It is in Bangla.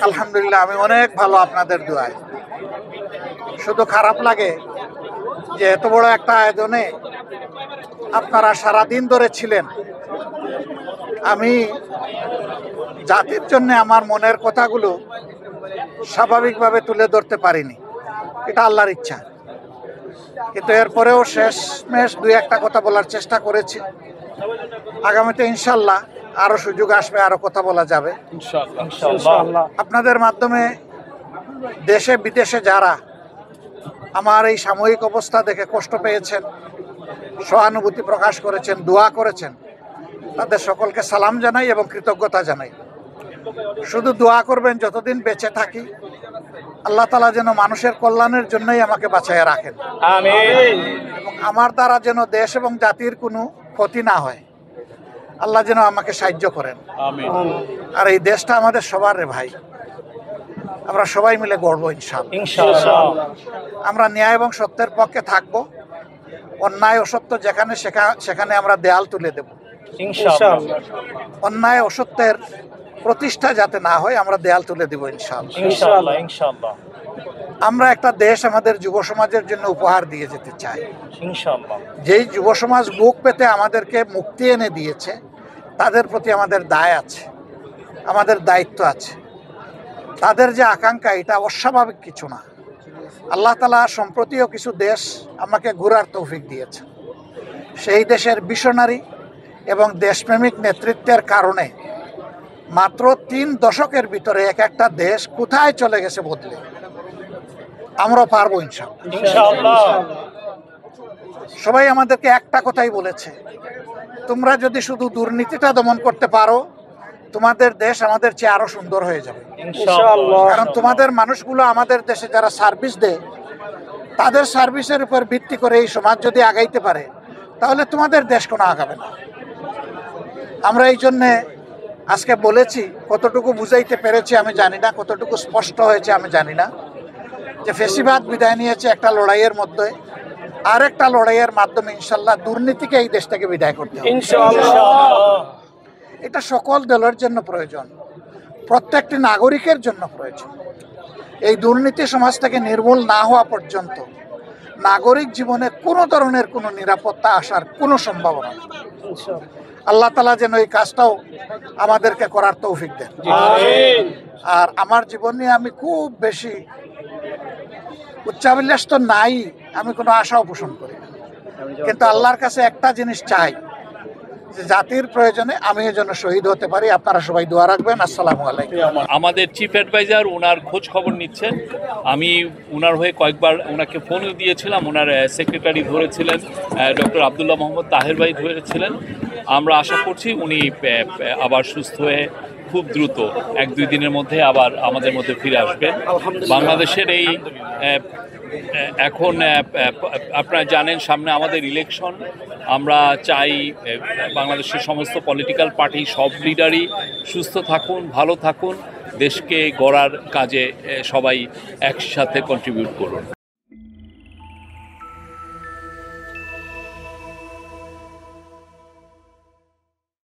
আলহামদুলিল্লাহ, আমি অনেক ভালো আপনাদের দোয়ায়। শুধু খারাপ লাগে যে এত বড় একটা আয়োজনে আপনারা সারাদিন ধরে ছিলেন। আমি জাতির জন্য আমার মনের কথাগুলো স্বাভাবিকভাবে তুলে ধরতে পারিনি, এটা আল্লাহর ইচ্ছা। কিন্তু এরপরেও শেষমেশ দুই একটা কথা বলার চেষ্টা করেছি। আগামীতে ইনশাল্লাহ আরো সুযোগ আসবে, আরো কথা বলা যাবে ইনশাআল্লাহ। আপনাদের মাধ্যমে। দেশে বিদেশে যারা আমার এই সাময়িক অবস্থা দেখে কষ্ট পেয়েছেন, সহানুভূতি প্রকাশ করেছেন, দোয়া করেছেন, তাদের সকলকে সালাম জানাই এবং কৃতজ্ঞতা জানাই। শুধু দোয়া করবেন যতদিন বেঁচে থাকি, আল্লাহ তাআলা যেন মানুষের কল্যাণের জন্যই আমাকে বাঁচাইয়া রাখেন, আমিন। এবং আমার দ্বারা যেন দেশ এবং জাতির কোনো ক্ষতি না হয়। আল্লাহ যেন আমাকে সাহায্য করেন। আমিন। আর এই দেশটা আমাদের সবার রে ভাই, আমরা সবাই মিলে গড়বো ইনশাআল্লাহ। ইনশাআল্লাহ। আমরা ন্যায় এবং সত্যের পক্ষে থাকব। অন্যায় অসত্য যেখানে সেখানে আমরা দেয়াল তুলে দেব। ইনশাআল্লাহ। অন্যায় অসত্যের প্রতিষ্ঠা যাতে না হয়, আমরা দেয়াল তুলে দেব ইনশাআল্লাহ। ইনশাআল্লাহ। ইনশাআল্লাহ। আমরা একটা দেশ আমাদের যুব সমাজের জন্য উপহার দিয়ে যেতে চাই। ইনশাআল্লাহ। যেই যুব সমাজ বুক পেতে আমাদেরকে মুক্তি এনে দিয়েছে, তাদের প্রতি আমাদের দায় আছে, আমাদের দায়িত্ব আছে। তাদের যে আকাঙ্ক্ষা, এটা অস্বাভাবিক কিছু না। আল্লাহ তাআলা সম্প্রতিও কিছু দেশ আমাকে ঘোরার তৌফিক দিয়েছে। সেই দেশের ভিশনারি এবং দেশপ্রেমিক নেতৃত্বের কারণে মাত্র 3 দশকের ভিতরে এক একটা দেশ কোথায় চলে গেছে বদলে। আমরা পারবো ইনশাআল্লাহ। ইনশাআল্লাহ। সবাই আমাদেরকে একটা কথাই বলেছে, তোমরা যদি শুধু দুর্নীতিটা দমন করতে পারো, তোমাদের দেশ আমাদের চেয়ে আরো সুন্দর হয়ে যাবে। ইনশাআল্লাহ। কারণ তোমাদের মানুষগুলো আমাদের দেশে যারা সার্ভিস দেয়, তাদের সার্ভিসের উপর ভিত্তি করে এই সমাজ যদি আগাইতে পারে, তাহলে তোমাদের দেশ কোনো আগাবে না। আমরা এই জন্যে আজকে বলেছি, কতটুকু বুঝাইতে পেরেছি আমি জানি না, কতটুকু স্পষ্ট হয়েছে আমি জানি না, যে ফেসিবাদ বিদায় নিয়েছে একটা লড়াইয়ের মধ্যে, আর একটা লড়াইয়ের মাধ্যমে ইনশাল্লাহ দুর্নীতিকে এই দেশ থেকে বিদায় করতে হবে। ইনশাআল্লাহ। এটা সকল দলের জন্য প্রয়োজন, প্রত্যেকটি নাগরিকের জন্য প্রয়োজন। এই দুর্নীতি সমাজ থেকে নির্মূল না হওয়া পর্যন্ত নাগরিক জীবনে কোনো ধরনের কোনো নিরাপত্তা আসার কোনো সম্ভাবনা নেই। আল্লাহ তাআলা যেন এই কাজটাও আমাদেরকে করার তৌফিক দেন। আমিন। আর আমার জীবন নিয়ে আমি খুব বেশি উচ্চাভিলাষ তো নাই, আমি কোনো আশাও পোষণ করি না, কিন্তু আল্লাহর কাছে একটা জিনিস চাই, যে জাতির প্রয়োজনে আমি এর জন্য শহীদ হতে পারি। আপনারা সবাই দোয়া রাখবেন। আসসালামু আলাইকুম। আমাদের চিফ অ্যাডভাইজার ওনার খোঁজ খবর নিচ্ছেন। আমি ওনার হয়ে কয়েকবার ওনাকে ফোনও দিয়েছিলাম। ওনার সেক্রেটারি ধরেছিলেন, ডক্টর আবদুল্লাহ মোহাম্মদ তাহের ভাই ধরেছিলেন। আমরা আশা করছি উনি আবার সুস্থ হয়ে খুব দ্রুত 1-2 দিনের মধ্যে আবার আমাদের মধ্যে ফিরে আসবেন। বাংলাদেশের এই এখন আপনারা জানেন সামনে আমাদের ইলেকশন। আমরা চাই বাংলাদেশের সমস্ত পলিটিক্যাল পার্টি, সব লিডারই সুস্থ থাকুন, ভালো থাকুন, দেশকে গড়ার কাজে সবাই একসাথে কন্ট্রিবিউট করুন।